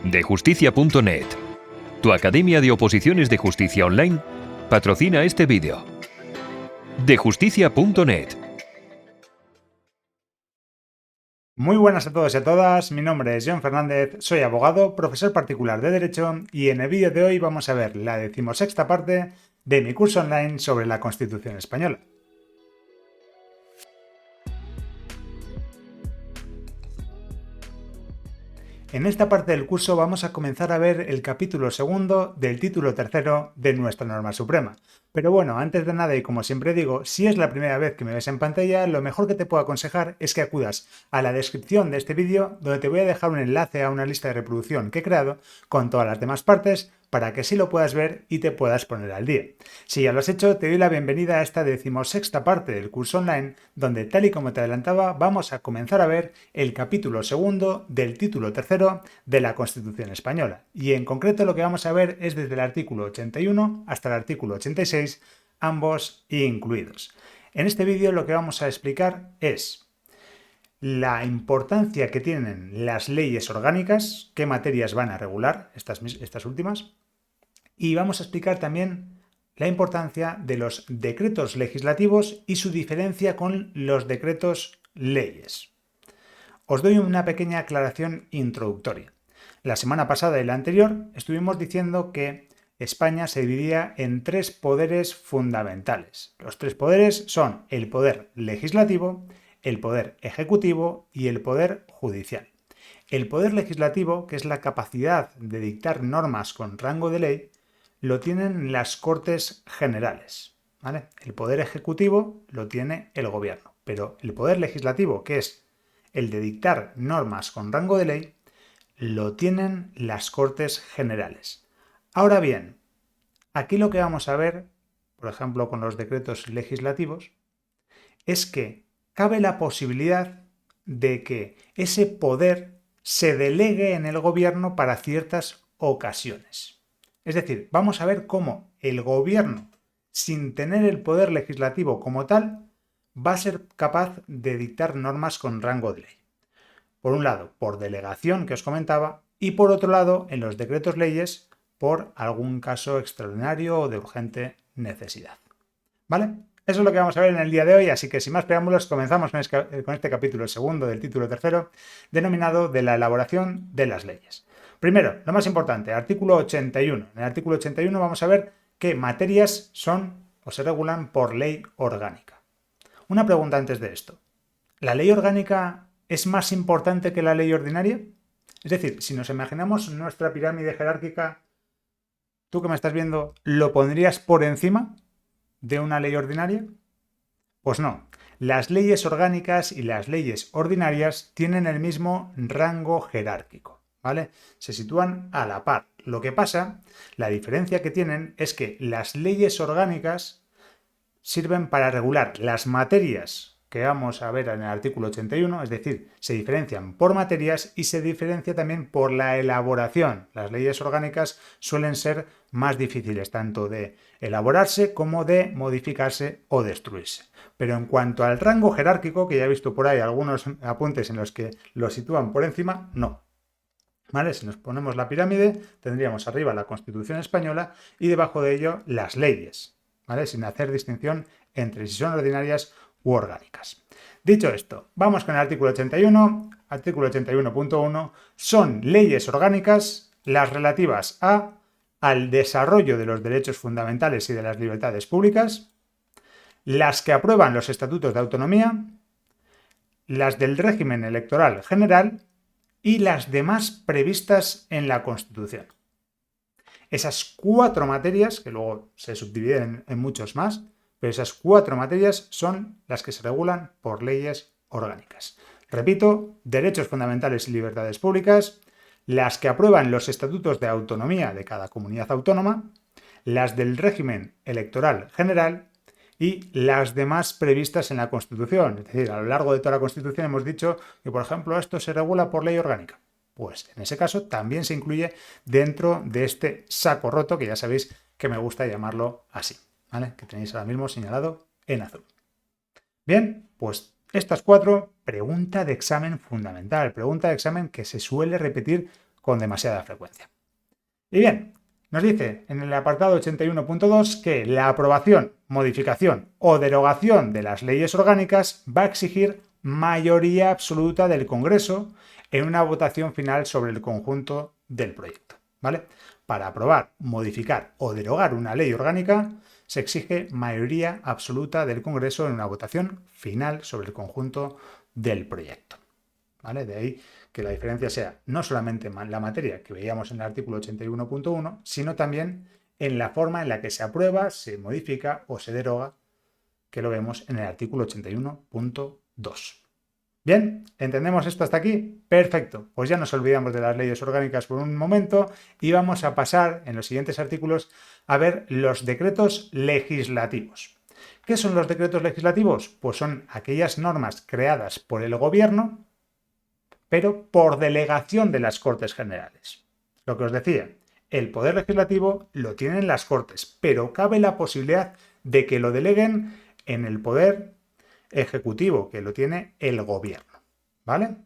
Dejusticia.net, tu academia de oposiciones de justicia online, patrocina este vídeo. Dejusticia.net. Muy buenas a todos y a todas, mi nombre es John Fernández, soy abogado, profesor particular de Derecho y en el vídeo de hoy vamos a ver la 16ª parte de mi curso online sobre la Constitución Española. En esta parte del curso vamos a comenzar a ver el capítulo segundo del título tercero de nuestra norma suprema. Pero bueno, antes de nada y como siempre digo, si es la primera vez que me ves en pantalla, lo mejor que te puedo aconsejar es que acudas a la descripción de este vídeo donde te voy a dejar un enlace a una lista de reproducción que he creado con todas las demás partes para que así lo puedas ver y te puedas poner al día. Si ya lo has hecho, te doy la bienvenida a esta 16ª parte del curso online, donde tal y como te adelantaba, vamos a comenzar a ver el capítulo segundo del título tercero de la Constitución Española. Y en concreto lo que vamos a ver es desde el artículo 81 hasta el artículo 86, ambos incluidos. En este vídeo lo que vamos a explicar es la importancia que tienen las leyes orgánicas, qué materias van a regular estas últimas, y vamos a explicar también la importancia de los decretos legislativos y su diferencia con los decretos leyes. Os doy una pequeña aclaración introductoria. La semana pasada y la anterior estuvimos diciendo que España se dividía en tres poderes fundamentales. Los tres poderes son el poder legislativo, el poder ejecutivo y el poder judicial. El poder legislativo, que es la capacidad de dictar normas con rango de ley, lo tienen las Cortes Generales, ¿vale? El poder ejecutivo lo tiene el gobierno, pero el poder legislativo, que es el de dictar normas con rango de ley, lo tienen las Cortes Generales. Ahora bien, aquí lo que vamos a ver, por ejemplo con los decretos legislativos, es que cabe la posibilidad de que ese poder se delegue en el gobierno para ciertas ocasiones. Es decir, vamos a ver cómo el gobierno, sin tener el poder legislativo como tal, va a ser capaz de dictar normas con rango de ley. Por un lado, por delegación, que os comentaba, y por otro lado, en los decretos leyes, por algún caso extraordinario o de urgente necesidad. ¿Vale? Eso es lo que vamos a ver en el día de hoy, así que sin más preámbulos comenzamos con este capítulo segundo del título tercero, denominado de la elaboración de las leyes. Primero, lo más importante, artículo 81. En el artículo 81 vamos a ver qué materias son o se regulan por ley orgánica. Una pregunta antes de esto. ¿La ley orgánica es más importante que la ley ordinaria? Es decir, si nos imaginamos nuestra pirámide jerárquica, tú que me estás viendo, ¿lo pondrías por encima de una ley ordinaria? Pues no. Las leyes orgánicas y las leyes ordinarias tienen el mismo rango jerárquico, ¿vale? Se sitúan a la par. Lo que pasa, la diferencia que tienen es que las leyes orgánicas sirven para regular las materias que vamos a ver en el artículo 81, es decir, se diferencian por materias y se diferencia también por la elaboración. Las leyes orgánicas suelen ser más difíciles tanto de elaborarse como de modificarse o destruirse. Pero en cuanto al rango jerárquico, que ya he visto por ahí algunos apuntes en los que lo sitúan por encima, no. ¿Vale? Si nos ponemos la pirámide, tendríamos arriba la Constitución Española y debajo de ello las leyes, ¿vale? Sin hacer distinción entre si son ordinarias u orgánicas. Dicho esto, vamos con el artículo 81. Artículo 81.1 son leyes orgánicas las relativas al desarrollo de los derechos fundamentales y de las libertades públicas, las que aprueban los estatutos de autonomía, las del régimen electoral general y las demás previstas en la Constitución. Esas cuatro materias, que luego se subdividen en muchos más, pero esas cuatro materias son las que se regulan por leyes orgánicas. Repito, derechos fundamentales y libertades públicas, las que aprueban los estatutos de autonomía de cada comunidad autónoma, las del régimen electoral general y las demás previstas en la Constitución. Es decir, a lo largo de toda la Constitución hemos dicho que, por ejemplo, esto se regula por ley orgánica. Pues en ese caso también se incluye dentro de este saco roto, que ya sabéis que me gusta llamarlo así, ¿vale? Que tenéis ahora mismo señalado en azul. Bien, pues estas cuatro, pregunta de examen fundamental, pregunta de examen que se suele repetir con demasiada frecuencia. Y bien, nos dice en el apartado 81.2 que la aprobación, modificación o derogación de las leyes orgánicas va a exigir mayoría absoluta del Congreso en una votación final sobre el conjunto del proyecto, ¿vale? Para aprobar, modificar o derogar una ley orgánica se exige mayoría absoluta del Congreso en una votación final sobre el conjunto del proyecto, ¿vale? De ahí que la diferencia sea no solamente en la materia que veíamos en el artículo 81.1, sino también en la forma en la que se aprueba, se modifica o se deroga, que lo vemos en el artículo 81.2. Bien, ¿entendemos esto hasta aquí? Perfecto, pues ya nos olvidamos de las leyes orgánicas por un momento y vamos a pasar en los siguientes artículos a ver los decretos legislativos. ¿Qué son los decretos legislativos? Pues son aquellas normas creadas por el gobierno, pero por delegación de las Cortes Generales. Lo que os decía, el poder legislativo lo tienen las Cortes, pero cabe la posibilidad de que lo deleguen en el poder ejecutivo, que lo tiene el gobierno, ¿vale?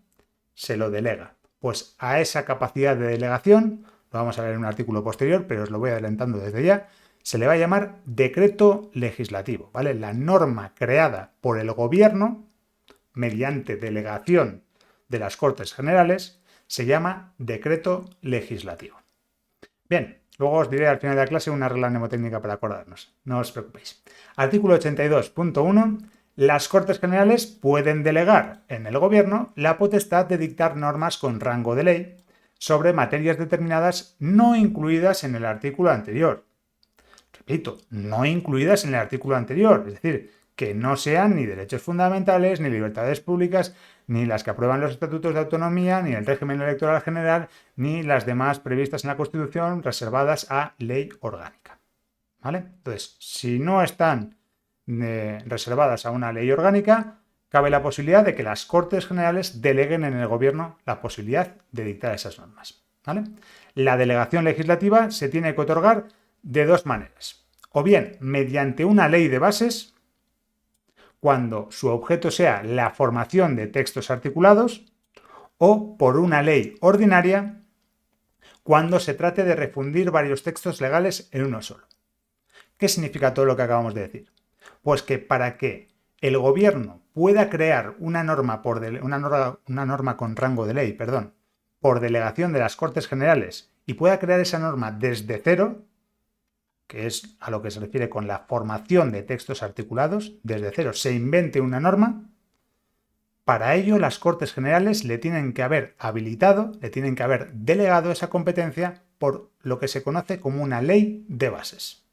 Se lo delega. Pues a esa capacidad de delegación, lo vamos a ver en un artículo posterior, pero os lo voy adelantando desde ya, se le va a llamar decreto legislativo, ¿vale? La norma creada por el gobierno mediante delegación de las Cortes Generales se llama decreto legislativo. Bien, luego os diré al final de la clase una regla mnemotécnica para acordarnos, no os preocupéis. Artículo 82.1. Las Cortes Generales pueden delegar en el Gobierno la potestad de dictar normas con rango de ley sobre materias determinadas no incluidas en el artículo anterior. Repito, no incluidas en el artículo anterior, es decir, que no sean ni derechos fundamentales, ni libertades públicas, ni las que aprueban los estatutos de autonomía, ni el régimen electoral general, ni las demás previstas en la Constitución reservadas a ley orgánica. ¿Vale? Entonces, si no están reservadas a una ley orgánica, cabe la posibilidad de que las Cortes Generales deleguen en el Gobierno la posibilidad de dictar esas normas. ¿Vale? La delegación legislativa se tiene que otorgar de dos maneras. O bien mediante una ley de bases, cuando su objeto sea la formación de textos articulados, o por una ley ordinaria, cuando se trate de refundir varios textos legales en uno solo. ¿Qué significa todo lo que acabamos de decir? Pues que para que el gobierno pueda crear una norma, una norma con rango de ley, por delegación de las Cortes Generales y pueda crear esa norma desde cero, que es a lo que se refiere con la formación de textos articulados, desde cero se invente una norma, para ello las Cortes Generales le tienen que haber habilitado, le tienen que haber delegado esa competencia por lo que se conoce como una ley de bases.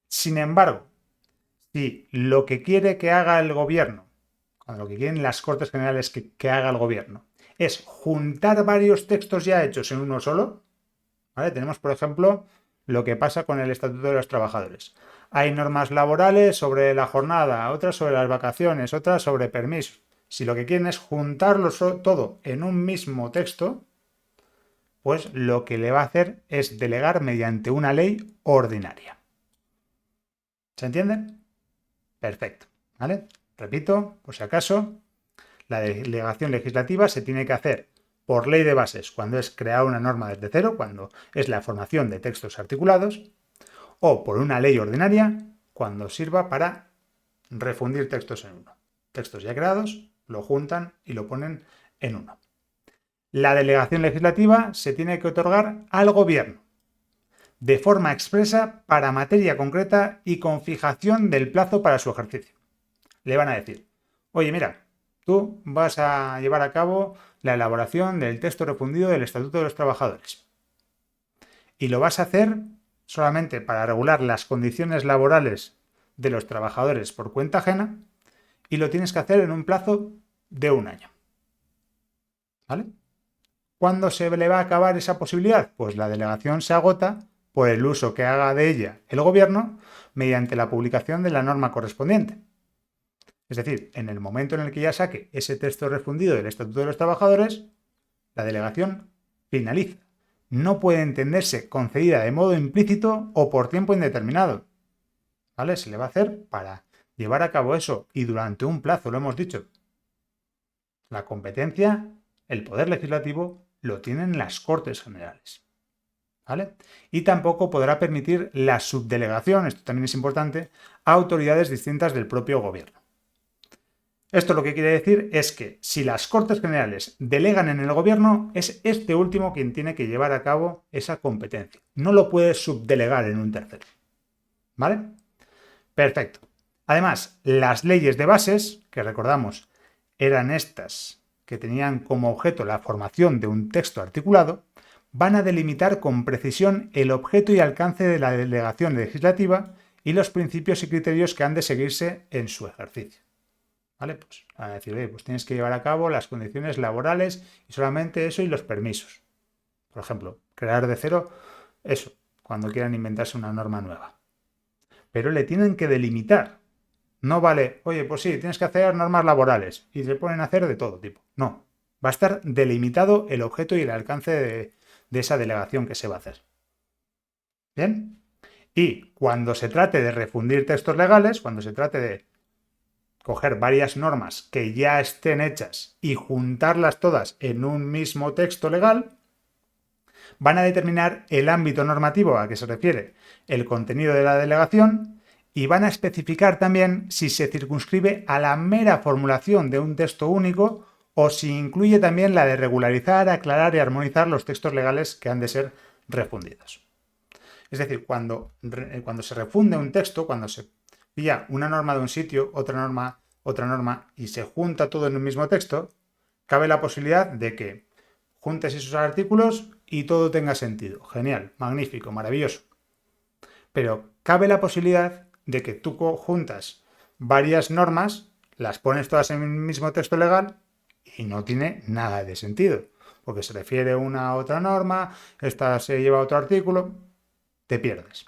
Sin embargo, si lo que quiere que haga el gobierno, lo que quieren las Cortes Generales que haga el gobierno, es juntar varios textos ya hechos en uno solo, ¿vale? Tenemos, por ejemplo, lo que pasa con el Estatuto de los Trabajadores. Hay normas laborales sobre la jornada, otras sobre las vacaciones, otras sobre permisos. Si lo que quieren es juntarlo todo en un mismo texto, pues lo que le va a hacer es delegar mediante una ley ordinaria. ¿Se entiende? Perfecto, ¿vale? Repito, por si acaso, la delegación legislativa se tiene que hacer por ley de bases cuando es crear una norma desde cero, cuando es la formación de textos articulados, o por una ley ordinaria cuando sirva para refundir textos en uno. Textos ya creados, lo juntan y lo ponen en uno. La delegación legislativa se tiene que otorgar al gobierno de forma expresa para materia concreta y con fijación del plazo para su ejercicio. Le van a decir, oye, mira, tú vas a llevar a cabo la elaboración del texto refundido del Estatuto de los Trabajadores. Y lo vas a hacer solamente para regular las condiciones laborales de los trabajadores por cuenta ajena y lo tienes que hacer en un plazo de 1 año. ¿Vale? ¿Cuándo se le va a acabar esa posibilidad? Pues la delegación se agota por el uso que haga de ella el gobierno mediante la publicación de la norma correspondiente. Es decir, en el momento en el que ya saque ese texto refundido del Estatuto de los Trabajadores, la delegación finaliza. No puede entenderse concedida de modo implícito o por tiempo indeterminado. ¿Vale? Se le va a hacer para llevar a cabo eso y durante un plazo, lo hemos dicho. La competencia, el poder legislativo, lo tienen las Cortes Generales. ¿Vale? Y tampoco podrá permitir la subdelegación, esto también es importante, a autoridades distintas del propio gobierno. Esto lo que quiere decir es que si las Cortes Generales delegan en el gobierno, es este último quien tiene que llevar a cabo esa competencia. No lo puede subdelegar en un tercero. ¿Vale? Perfecto. Además, las leyes de bases, que recordamos eran estas que tenían como objeto la formación de un texto articulado, van a delimitar con precisión el objeto y alcance de la delegación legislativa y los principios y criterios que han de seguirse en su ejercicio. ¿Vale? Pues van a decir, pues tienes que llevar a cabo las condiciones laborales y solamente eso y los permisos. Por ejemplo, crear de cero eso, cuando quieran inventarse una norma nueva. Pero le tienen que delimitar. No vale, oye, pues sí, tienes que hacer normas laborales y se ponen a hacer de todo tipo. No, va a estar delimitado el objeto y el alcance de esa delegación que se va a hacer. ¿Bien? Y cuando se trate de refundir textos legales, cuando se trate de coger varias normas que ya estén hechas y juntarlas todas en un mismo texto legal, van a determinar el ámbito normativo a que se refiere el contenido de la delegación y van a especificar también si se circunscribe a la mera formulación de un texto único o si incluye también la de regularizar, aclarar y armonizar los textos legales que han de ser refundidos. Es decir, cuando se refunde un texto, cuando se pilla una norma de un sitio, otra norma y se junta todo en un mismo texto, cabe la posibilidad de que juntes esos artículos y todo tenga sentido. Genial, magnífico, maravilloso. Pero cabe la posibilidad de que tú juntas varias normas, las pones todas en el mismo texto legal y no tiene nada de sentido, porque se refiere una a otra norma, esta se lleva a otro artículo, te pierdes.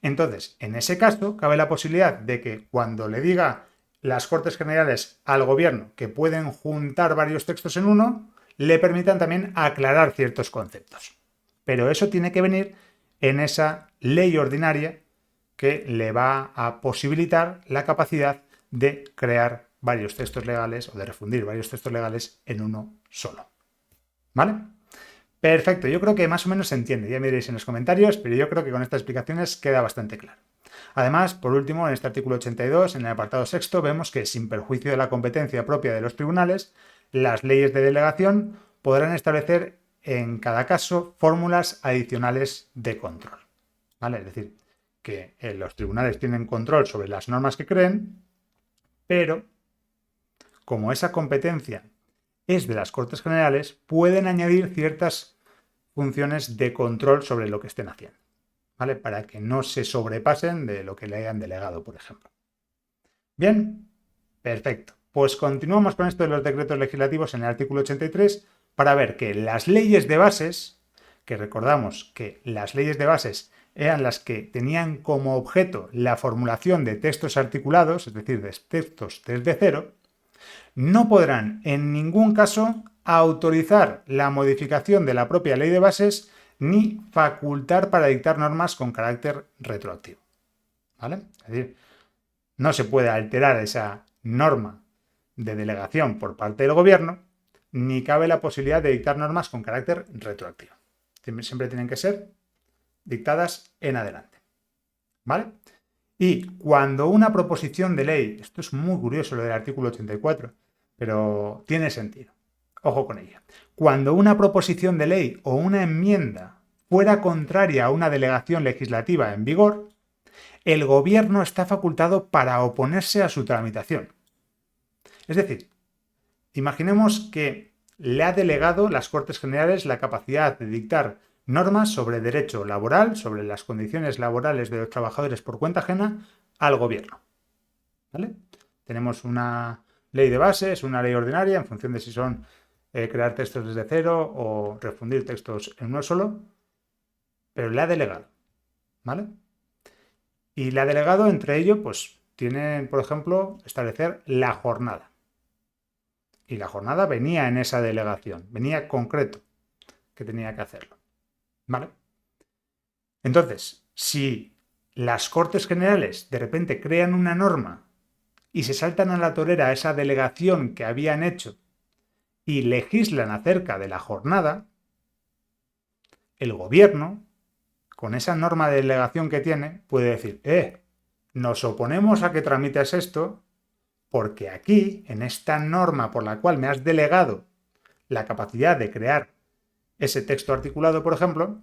Entonces, en ese caso, cabe la posibilidad de que cuando le diga las Cortes Generales al gobierno que pueden juntar varios textos en uno, le permitan también aclarar ciertos conceptos. Pero eso tiene que venir en esa ley ordinaria que le va a posibilitar la capacidad de crear varios textos legales o de refundir varios textos legales en uno solo. ¿Vale? Perfecto, yo creo que más o menos se entiende, ya me diréis en los comentarios, pero yo creo que con estas explicaciones queda bastante claro. Además, por último, en este artículo 82, en el apartado sexto, vemos que sin perjuicio de la competencia propia de los tribunales, las leyes de delegación podrán establecer en cada caso fórmulas adicionales de control. ¿Vale? Es decir, que los tribunales tienen control sobre las normas que creen, pero como esa competencia es de las Cortes Generales, pueden añadir ciertas funciones de control sobre lo que estén haciendo, ¿vale? Para que no se sobrepasen de lo que le hayan delegado, por ejemplo. Bien, perfecto. Pues continuamos con esto de los decretos legislativos en el artículo 83 para ver que las leyes de bases, que recordamos que las leyes de bases eran las que tenían como objeto la formulación de textos articulados, es decir, de textos desde cero, no podrán en ningún caso autorizar la modificación de la propia ley de bases ni facultar para dictar normas con carácter retroactivo. ¿Vale? Es decir, no se puede alterar esa norma de delegación por parte del gobierno, ni cabe la posibilidad de dictar normas con carácter retroactivo. Siempre tienen que ser dictadas en adelante. ¿Vale? Y cuando una proposición de ley, esto es muy curioso lo del artículo 84, pero tiene sentido, ojo con ella. Cuando una proposición de ley o una enmienda fuera contraria a una delegación legislativa en vigor, el gobierno está facultado para oponerse a su tramitación. Es decir, imaginemos que le ha delegado las Cortes Generales la capacidad de dictar normas sobre derecho laboral, sobre las condiciones laborales de los trabajadores por cuenta ajena, al gobierno. ¿Vale? Tenemos una ley de bases, una ley ordinaria, en función de si son crear textos desde cero o refundir textos en uno solo, pero le ha delegado. ¿Vale? Y le ha delegado, entre ello, pues tienen, por ejemplo, establecer la jornada. Y la jornada venía en esa delegación, venía concreto que tenía que hacerlo. ¿Vale? Entonces, si las Cortes Generales de repente crean una norma y se saltan a la torera esa delegación que habían hecho y legislan acerca de la jornada, el gobierno, con esa norma de delegación que tiene, puede decir, nos oponemos a que tramites esto porque aquí, en esta norma por la cual me has delegado la capacidad de crear ese texto articulado, por ejemplo,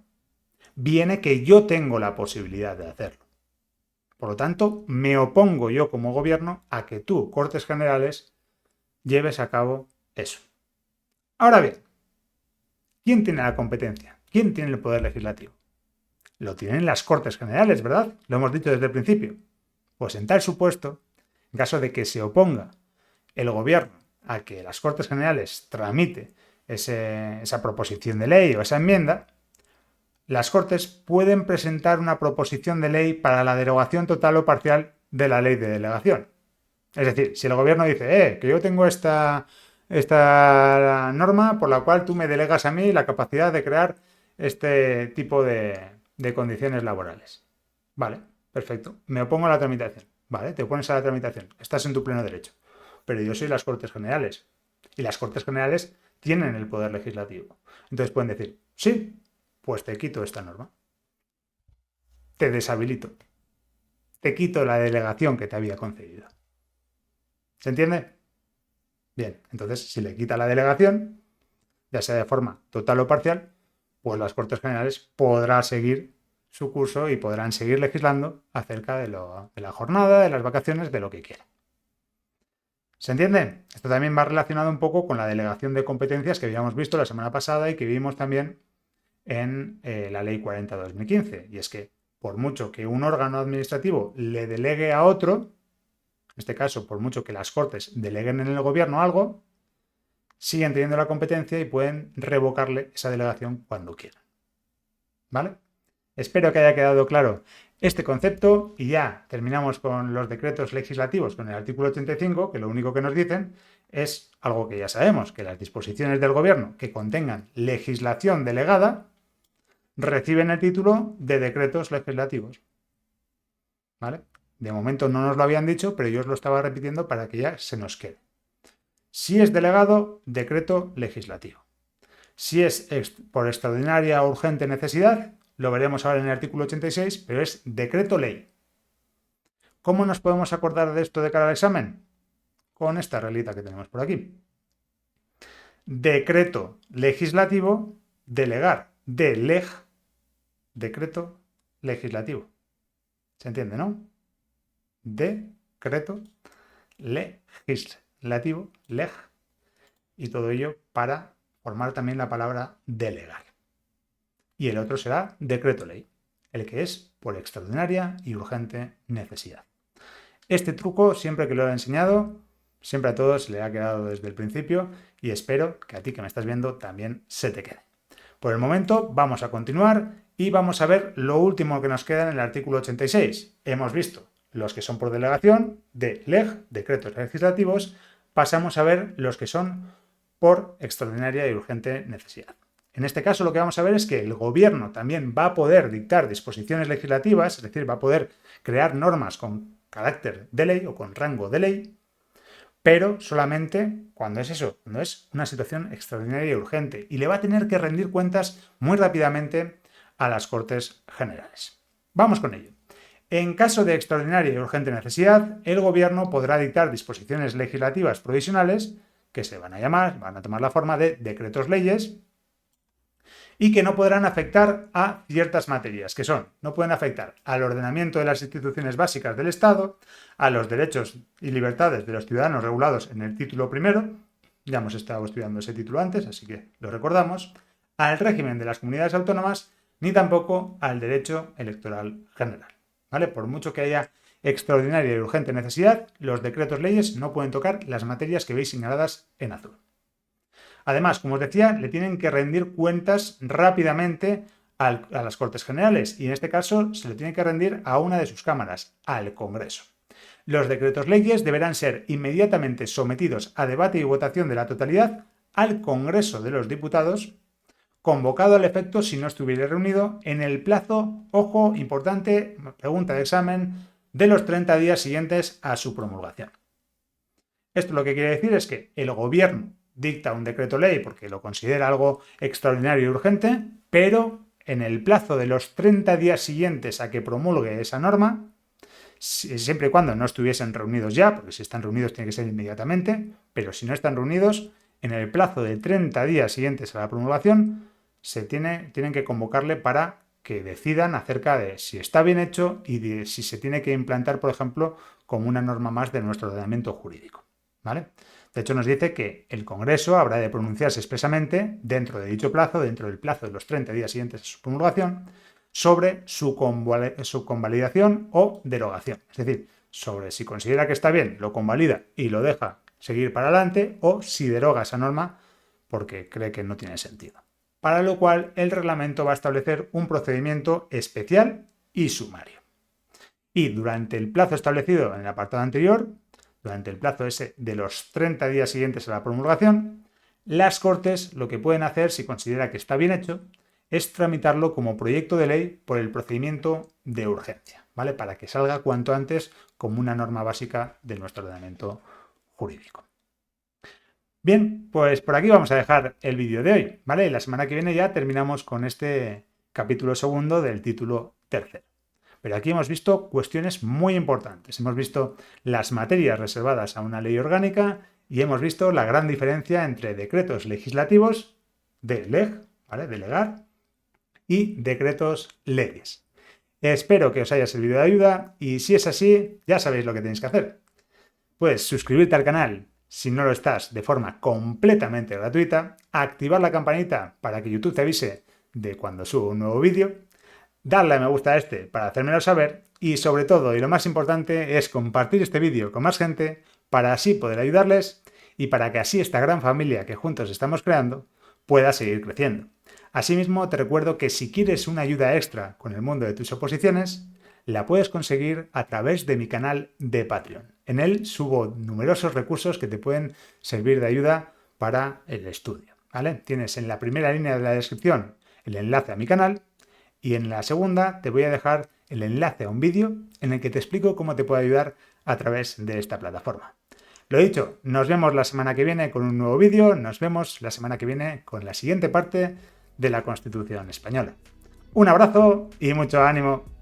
viene que yo tengo la posibilidad de hacerlo. Por lo tanto, me opongo yo como gobierno a que tú, Cortes Generales, lleves a cabo eso. Ahora bien, ¿quién tiene la competencia? ¿Quién tiene el poder legislativo? Lo tienen las Cortes Generales, ¿verdad? Lo hemos dicho desde el principio. Pues en tal supuesto, en caso de que se oponga el gobierno a que las Cortes Generales tramite esa proposición de ley o esa enmienda, las Cortes pueden presentar una proposición de ley para la derogación total o parcial de la ley de delegación. Es decir, si el gobierno dice, que yo tengo esta norma por la cual tú me delegas a mí la capacidad de crear este tipo de condiciones laborales. Vale, perfecto. Me opongo a la tramitación. Vale, te opones a la tramitación. Estás en tu pleno derecho. Pero yo soy las Cortes Generales. Y las Cortes Generales tienen el poder legislativo. Entonces pueden decir, sí, pues te quito esta norma. Te deshabilito. Te quito la delegación que te había concedido. ¿Se entiende? Bien, entonces si le quita la delegación, ya sea de forma total o parcial, pues las Cortes Generales podrán seguir su curso y podrán seguir legislando acerca de la jornada, de las vacaciones, de lo que quieran. ¿Se entiende? Esto también va relacionado un poco con la delegación de competencias que habíamos visto la semana pasada y que vimos también en la Ley 40/2015. Y es que, por mucho que un órgano administrativo le delegue a otro, en este caso, por mucho que las Cortes deleguen en el gobierno algo, siguen teniendo la competencia y pueden revocarle esa delegación cuando quieran. ¿Vale? Espero que haya quedado claro este concepto y ya terminamos con los decretos legislativos con el artículo 85, que lo único que nos dicen es algo que ya sabemos, que las disposiciones del gobierno que contengan legislación delegada reciben el título de decretos legislativos. ¿Vale? De momento no nos lo habían dicho, pero yo os lo estaba repitiendo para que ya se nos quede. Si es delegado, decreto legislativo. Si es por extraordinaria o urgente necesidad, lo veremos ahora en el artículo 86, pero es decreto ley. ¿Cómo nos podemos acordar de esto de cara al examen? Con esta reglita que tenemos por aquí. Decreto legislativo, delegar, decreto legislativo. ¿Se entiende, no? Decreto legislativo, y todo ello para formar también la palabra delegar. Y el otro será decreto ley, el que es por extraordinaria y urgente necesidad. Este truco, siempre que lo he enseñado, siempre a todos le ha quedado desde el principio y espero que a ti que me estás viendo también se te quede. Por el momento vamos a continuar y vamos a ver lo último que nos queda en el artículo 86. Hemos visto los que son por delegación, decretos legislativos, pasamos a ver los que son por extraordinaria y urgente necesidad. En este caso lo que vamos a ver es que el gobierno también va a poder dictar disposiciones legislativas, es decir, va a poder crear normas con carácter de ley o con rango de ley, pero solamente cuando es eso, cuando es una situación extraordinaria y urgente, y le va a tener que rendir cuentas muy rápidamente a las Cortes Generales. Vamos con ello. En caso de extraordinaria y urgente necesidad, el gobierno podrá dictar disposiciones legislativas provisionales que van a tomar la forma de decretos leyes y que no podrán afectar a ciertas materias, que son, no pueden afectar al ordenamiento de las instituciones básicas del Estado, a los derechos y libertades de los ciudadanos regulados en el título primero, ya hemos estado estudiando ese título antes, así que lo recordamos, al régimen de las comunidades autónomas, ni tampoco al derecho electoral general. ¿Vale? Por mucho que haya extraordinaria y urgente necesidad, los decretos leyes no pueden tocar las materias que veis señaladas en azul. Además, como os decía, le tienen que rendir cuentas rápidamente a las Cortes Generales y en este caso se le tiene que rendir a una de sus cámaras, al Congreso. Los decretos leyes deberán ser inmediatamente sometidos a debate y votación de la totalidad al Congreso de los Diputados, convocado al efecto si no estuviera reunido en el plazo, ojo, importante, pregunta de examen, de los 30 días siguientes a su promulgación. Esto lo que quiere decir es que el gobierno dicta un decreto ley porque lo considera algo extraordinario y urgente, pero en el plazo de los 30 días siguientes a que promulgue esa norma, siempre y cuando no estuviesen reunidos ya, porque si están reunidos tiene que ser inmediatamente, pero si no están reunidos, en el plazo de 30 días siguientes a la promulgación, tienen que convocarle para que decidan acerca de si está bien hecho y de si se tiene que implantar, por ejemplo, como una norma más de nuestro ordenamiento jurídico, ¿vale? De hecho, nos dice que el Congreso habrá de pronunciarse expresamente, dentro de dicho plazo, dentro del plazo de los 30 días siguientes a su promulgación, sobre su convalidación o derogación. Es decir, sobre si considera que está bien, lo convalida y lo deja seguir para adelante, o si deroga esa norma porque cree que no tiene sentido. Para lo cual, el reglamento va a establecer un procedimiento especial y sumario. Y durante el plazo establecido en el apartado anterior, durante el plazo ese de los 30 días siguientes a la promulgación, las Cortes lo que pueden hacer, si considera que está bien hecho, es tramitarlo como proyecto de ley por el procedimiento de urgencia, ¿vale? Para que salga cuanto antes como una norma básica de nuestro ordenamiento jurídico. Bien, pues por aquí vamos a dejar el vídeo de hoy, ¿vale? La semana que viene ya terminamos con este capítulo segundo del título tercero. Pero aquí hemos visto cuestiones muy importantes. Hemos visto las materias reservadas a una ley orgánica y hemos visto la gran diferencia entre decretos legislativos, de leg, ¿vale? Delegar, y decretos leyes. Espero que os haya servido de ayuda y si es así, ya sabéis lo que tenéis que hacer. Puedes suscribirte al canal si no lo estás de forma completamente gratuita, activar la campanita para que YouTube te avise de cuando subo un nuevo vídeo, darle a me gusta a este para hacérmelo saber y sobre todo, y lo más importante, es compartir este vídeo con más gente para así poder ayudarles y para que así esta gran familia que juntos estamos creando pueda seguir creciendo. Asimismo, te recuerdo que si quieres una ayuda extra con el mundo de tus oposiciones, la puedes conseguir a través de mi canal de Patreon. En él subo numerosos recursos que te pueden servir de ayuda para el estudio, ¿vale? Tienes en la primera línea de la descripción el enlace a mi canal y en la segunda te voy a dejar el enlace a un vídeo en el que te explico cómo te puedo ayudar a través de esta plataforma. Lo dicho, nos vemos la semana que viene con un nuevo vídeo, nos vemos la semana que viene con la siguiente parte de la Constitución española. Un abrazo y mucho ánimo.